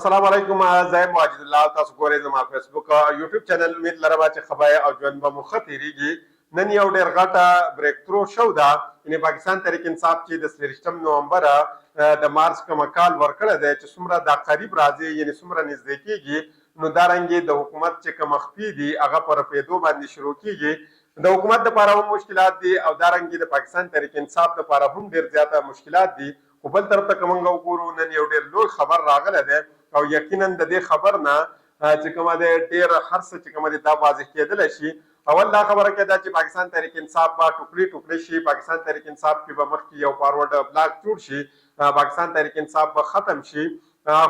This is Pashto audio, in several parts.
السلام علیکم زه ماجد الله تاسو ګورئ زما فیسبوک او یوټیوب چینل امید لرم چې خبري او ژوند به مو ښه تېرېږي نن یو ډېر غټه بریک تھرو شو ده یعنې پاکستان تحریک انصاف چې د 23 نومبره د مارچ کومه کال ورکړی دی چې څومره دا قریب راځي یعنې څومره نږدې کېږي نو دارنګې د حکومت چې کوم مخفي دي هغه په رپېدو باندې شروع کېږي د حکومت دپاره هم مشکلات دي او دارنګې د پاکستان تحریک انصاف دپاره هم ډېر زیاته مشکلات دي خو بل طرف ته که موږ وګورو نن یو ډېر لوی خبر راغلی دی او یقینا د دې خبر نه چې کومه دی ډېر هر څه چې کومه دی دا واضح کېدلی شي اول دا خبره کې ده چې پاکستان تحریک انصاف به ټوکړي ټوکړي شي پاکستان تحریک انصاف کې به مخکې یو فارورډ بلاک جوړ شي پاکستان تحریک انصاف به ختم شي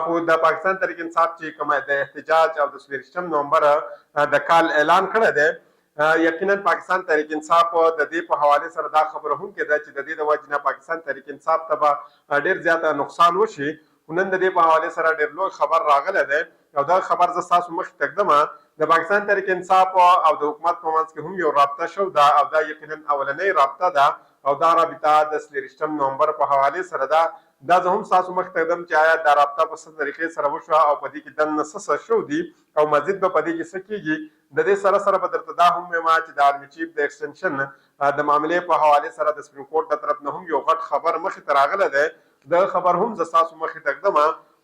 خو د پاکستان تحریک انصاف چې کومه د احتجاج او د 23 نومبر د کال اعلان کړی دی یقینا پاکستان تحریک انصاف د دې په حواله سره دا خبره هم کېده چې د دې د وجې نه پاکستان تحریک انصاف ته به ډېر زیاته نقصان وشي نن د دې په حواله سره ډېر لوی خبر راغلی دی او دا خبر زه ستاسو مخې ته ږدم د پاکستان تحریک انصاف او د حکومت په منځ کې هم یو رابطه شو ده او دا یقینا اولنۍ رابطه ده او دا رابطه د 23 نومبر په حواله سره ده دا زه هم ستاسو مخې ته ږدم چې آیا دا رابطه په څه طریقې سره وشوه او په دې کې دننه څه شو دي او مزید به په دې کې څه کېږي د دې سره سره به درته دا هم وایم چې د آرمي چیف د ایکسټنشن د معاملې په حواله سره د سپریم کورټ د طرف نه هم یو غټ خبر مخې ته راغلی دی د خبر هم زه ستاسو مخې ته ږدم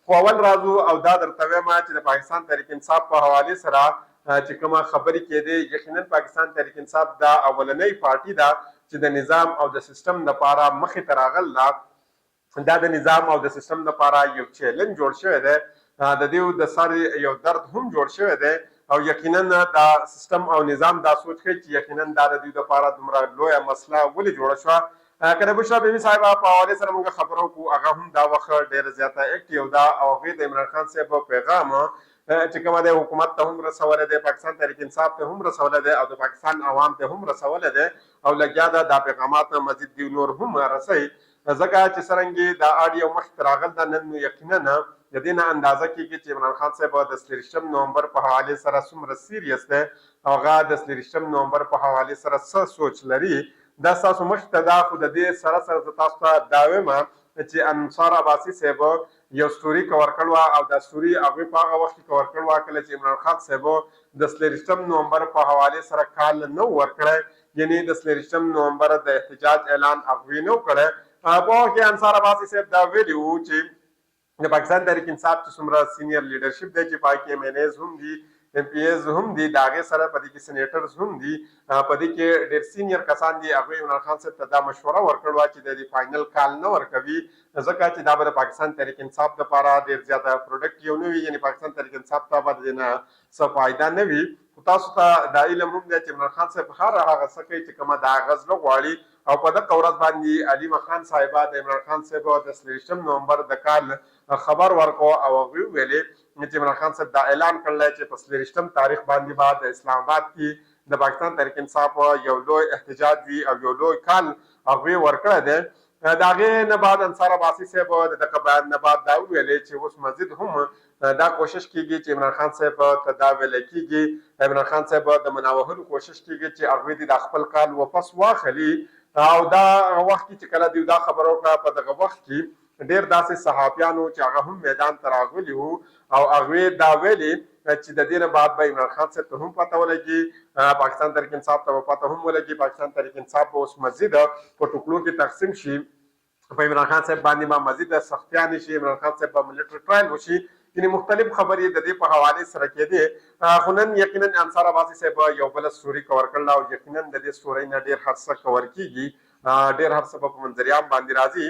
خو اول راځو او دا درته وایم چې د پاکستان تحریک انصاف په حواله سره چې کومه خبرې کېدې یقینا پاکستان تحریک انصاف دا اولنۍ پارټي ده چې د نظام او د سیستم لپاره مخې ته راغله دا د نظام او د سیستم لپاره یو چیلنج جوړ شوی دی د دې د سر یو درد هم جوړ شوی دی او یقینا دا سیستم او نظام دا سوچ کوي چې یقینا دا د دې لپاره دومره لویه مسله ولې جوړه شوه که د بشرا بیبي صاحبه په حوالې سره موږ خبرو کوو هغه هم دا وخت ډېره زیاته اکټیو ده او هغې د عمران خان صاحب پیغام چې کومه دی حکومت ته هم رسولی دی پاکستان تحریک انصاف ته هم رسولی دی او د پاکستان عوام ته هم رسولی دی او لګیا ده دا پیغامات مزید دی نور هم رسئ ځکه چې څرنګې دا اډیو مخکې ته راغلی ده نن نو یقینا د دې نه اندازه کېږي چې عمران خان صاحب د 23 نومبر په حوالې سره څومره سیریس دی او هغه د 23 نومبر په حوالې سره څه سوچ لري دا ستاسو مخې ته ده خو د دې سره سره زه تاسو ته دا وایم چې انصار عباسي صاحب یو سټوري کور کړې وه او دا سټوري هغوی په هغه وخت کې کور کړې وه کله چې عمران خان صاحب د 23 نومبر په حوالې سره کال نه ورکړی یعنې د 23 نومبر د احتجاج اعلان هغوی نه کړی په وخت کې انصار عباسي صاحب دا ویلي وو چې د پاکستان تحریک انصاف چې څومره سینیر لیډرشپ دی چې پای کې ایم این ایز هم دي ایم پی ایز هم دي د هغې سره په دې کې سینیټرز هم دي په دې کې ډېر سینیر کسان دي هغوی عمران خان صاحب ته دا مشوره ورکړې وه چې د دې فاینل کال نه ورکوي ځکه چې دا به د پاکستان تحریک انصاف دپاره ډېر زیاته پروډکټیو نه وي یعنې پاکستان تحریک انصاف ته به د دې نه څه فایده نه وي خو تاسو ته دا علم هم دی چې عمران خان صاحب هر هغه څه کوي چې کومه د هغه زړه غواړي او په دغه ورځ باندې علي خان صاحبه د عمران خان صاحب د 23 نومبر د کال خبر ورکو او هغوی ویلې چې عمران خان صاحب دا اعلان کړلی چې په 23 تاریخ باندې به د اسلام آباد کې د پاکستان تحریک انصاف یو لوی احتجاج وي او یو لوی کال هغوی ورکړی دی د هغې نه بعد انصار عباسي صاحب د دغه بیان نه بعد دا وویلې چې اوس مزید هم دا کوشش کېږي چې عمران خان صاحب ته دا ویلی کېږي عمران خان صاحب د مناوهلو کوشش کېږي چې هغوی دې د خپل کال واپس واخلي او دا وخت کې چې کله دوی دا خبره وکړه په دغه وخت کې ډېر داسې صحافیانو چې هغه هم میدان ته راغلي وو او هغوی دا ویلي چې د دې نه بعد به عمران خان صاحب ته هم پته ولګي پاکستان تحریک انصاف ته به پته هم ولګي پاکستان تحریک انصاف به اوس مزید په ټوکړو کې تقسیم شي په عمران خان صاحب باندې به مزید سختیانې شي عمران خان صاحب به ملیټري ټرایل وشي یعنې مختلف خبرې د دې په حوالې سره کېدې خو نن یقینا انصار عباسي صاحب یو بله سټوري کور کړله او یقینا د دې سټورۍ نه ډېر هر څه کور کېږي ډېر هر څه به په منظریام باندې راځي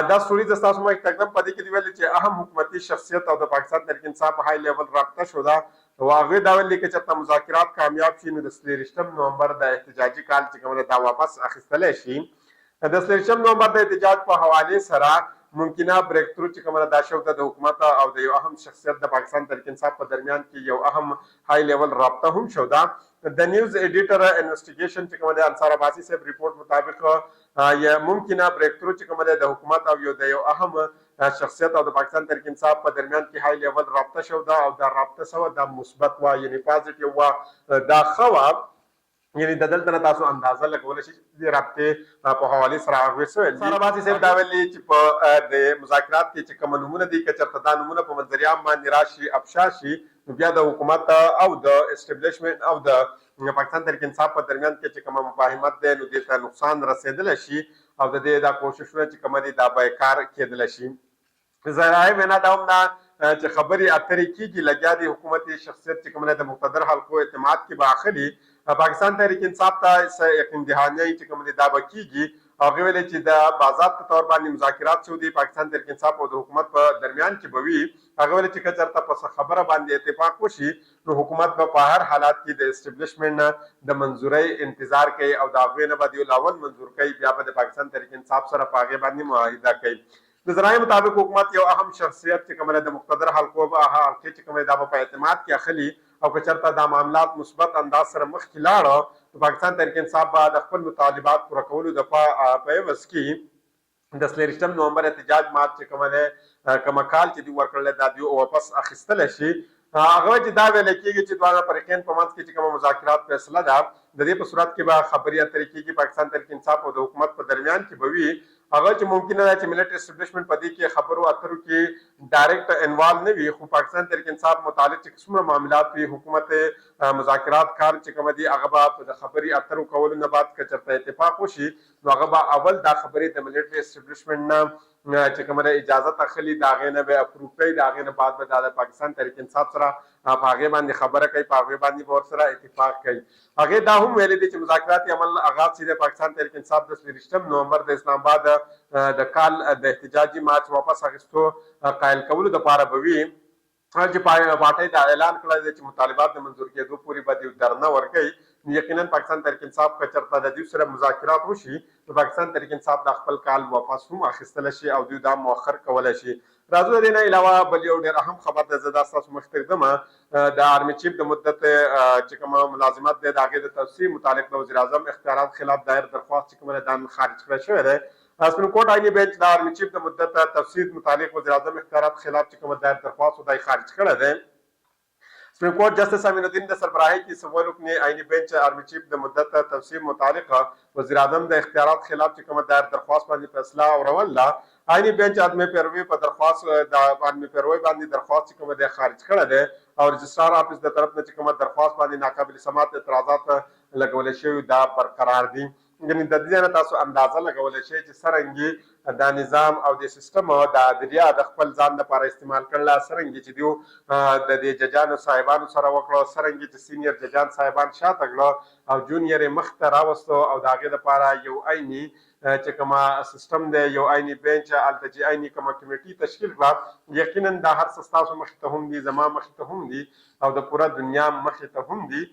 دا سټوري زه ستاسو مخې ته ږدم په دې کې دې ویلي چې اهم حکومتي شخصیت او د پاکستان تحریک انصاف هائی لیول رابطه شو ده او هغوی دا ویلي که چېرته مذاکرات کامیاب شي نو د 23 نومبر د احتجاجي کال چې کوم دا واپس اخیستلی شي د 23 نومبر د احتجاج په حوالې سره ممکنه بریک تھرو چې کومه دا شو د حکومت او د یو اهم شخصیت د پاکستان تحریک انصاف په درمیان کې یو اهم هائی لیول رابطه هم شو ده د نیوز ایډیټر انویسټیګیشن چې کومه د انصار عباسي صاحب ریپورټ مطابق یا ممکنه بریک تھرو چې کومه د حکومت او یو د یو اهم شخصیت او د پاکستان تحریک انصاف په درمیان کې هائی لیول رابطه شو ده او دا رابطه سوه دا مثبت وه یعنې پازیټیو وه دا ښه وه یعنی د دلته نه تاسو اندازه لګولی شئ چې د رابطې په حوالې سره هغوی سوی سار عباسي صاحب دا ویلي چې په د مذاکرات کې چې کوم نومونه دي که چېرته دا نومونه په منظري عام باندې راشي افشا شي نو بیا د حکومت او د اسټبلیشمنټ او د پاکستان تحریک انصاف په درمیان کې چې کومه مفاهمت دی نو دې ته نقصان رسېدلی شي او د دې دا کوششونه چې کومه دي دا بیکار کېدلی شي. ظاهري وینا دا هم ده چې خبرې اترې کېږي لګیا د حکومت شخصیت چې کوم د مقتدر حلقو اعتماد کې به اخلي پاکستان تحریک انصاف ته یقین دهاني چې کوم دي دا به کېږي. هغه ویلي چې د باضابطه طور باندې مذاکرات شو دي پاکستان تحریک انصاف او د حکومت په درمیان کې به وي. هغه ویلي چې که چېرته په خبره باندې اتفاق وشي نو حکومت به په هر حالات کې د اسټبلیشمنټ نه د منظورۍ انتظار کوي او د هغوی نه به د یو لاول منظور کوي بیا به د پاکستان تحریک انصاف سره په هغې باندې معاهده کوي. د ذرایع مطابق حکومت یو اهم شخصیت چې کومه د مقتدر حلقو حلقې چې کومه دا په اعتماد کې اخلي او که چېرته دا معاملات مثبت انداز سره مخکې لاړه نو پاکستان تحریک انصاف به د خپل مطالبات پوره کولو دپاره په عوض کې د 23 نومبر احتجاج مارچ چې کومه دی کومه کال چې دوی ورکړلی دا دوی واپس اخیستلی شي. هغه چې دا ویل کېږي چې دواړه فریقین په منځ کې چې کومه مذاکرات فیصله ده د دې په صورت کې به خبرې اترې کېږي پاکستان تحریک انصاف او د حکومت په درمیان کې به وي. هغه چې ممکنه ده چې ملت اسټبلیشمنټ په دې کې خبرو اترو کې ډایرکټ انوالو نه وي خو پاکستان تحریک انصاف متعلق چې څومره معاملات وي حکومت مذاکرات کار چې کومه دي هغه به د خبرې اترو کولو نه بعد که چېرته اتفاق وشي نو هغه به اول دا خبرې د ملټري اسټبلیشمنټ نه چې کومه اجازت اخلي د هغې نه به اپروف کوي د هغې نه بعد به دا د پاکستان تحریک انصاف سره په هغې باندې خبره کوي په هغې باندې به ورسره اتفاق کوي. هغې دا هم ویلي دي چې مذاکراتي عمل آغاز چې د پاکستان تحریک انصاف د 23 نومبر د اسلام آباد د کال د احتجاجي مارچ واپس اخیستو قایل کولو دپاره به وي چې پارټۍ دا اعلان کړی دی چې مطالبات د منظور کېدو پورې به دوی درنه ورکوي. یقینا پاکستان تحریک انصاف که چېرته د دوی سره مذاکرات وشي نو پاکستان تحریک انصاف د خپل کال واپس هم اخیستلی شي او دوی دا مؤخر کولی شي. راځو د دې نه علاوه بل یو ډېر اهم خبر دی زه دا ستاسو مخې ته ږدم د آرمي چیف د مدت چې کومه ملازمت دی د هغې د توسیع متعلق د وزیر اعظم اختیارات خلاف دایر درخواست چې کومه ده دا خارج کړی شوی دی. سپریم کورټ آئینی بینچ د آرمي چیف د مدت تفسیر متعلق وزیر اعظم اختیارات خلاف چې کومه دایر درخواست دا خارج کړی دی. سپریم کورٹ جسٹس امین الدین د سربراهی کی سوال رکن آئینی بینچ آرمی چیف د مدت تفسیر متعلق وزیر اعظم د اختیارات خلاف چې کومه دایر درخواست باندې فیصله اورول آئینی بینچ عدم پیروی په درخواست د عدم پیروی باندې درخواست چې کومه د خارج کړه ده او رجسټرار افیس د طرف نه چې کومه درخواست باندې ناقابل سماعت اعتراضات لګول شوی دا برقرار دي. یعنی د دې نه تاسو اندازه لګولی شئ چې څرنګه دا نظام او د سیستم د عدلیه د خپل ځان لپاره استعمال کړله څرنګه چې دوی د دې ججانو صاحبانو سره وکړه څرنګه چې سینیر ججان صاحبان شاته کړه او جونیر یې مخته راوستو او د هغې دپاره یو عیني چې کومه سیستم دی یو عیني بینچ هلته چې عیني کومه کمیټي تشکیل کړه یقینا دا هر څه ستاسو مخې ته هم دي زما مخې ته هم دي او د پوره دنیا مخې ته هم دي.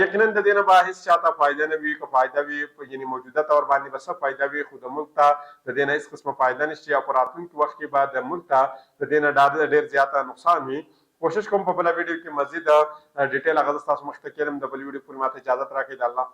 یقینا د دې نه به هېڅ چاته فایده نه وي که فایده وي یعنې موجوده طور باندې به څه فایده وي خو د ملک ته د دې نه هېڅ قسمه فایده نشته او په راتلونکي وخت کې به د ملک ته د دې نه ډېر زیاته نقصان وي. کوشش کوم په بله ویډیو کې مزید ډیټیل هغه زه ستاسو مخې ته کړم د بل ویډیو پورې ماته اجازت راکړئ د الله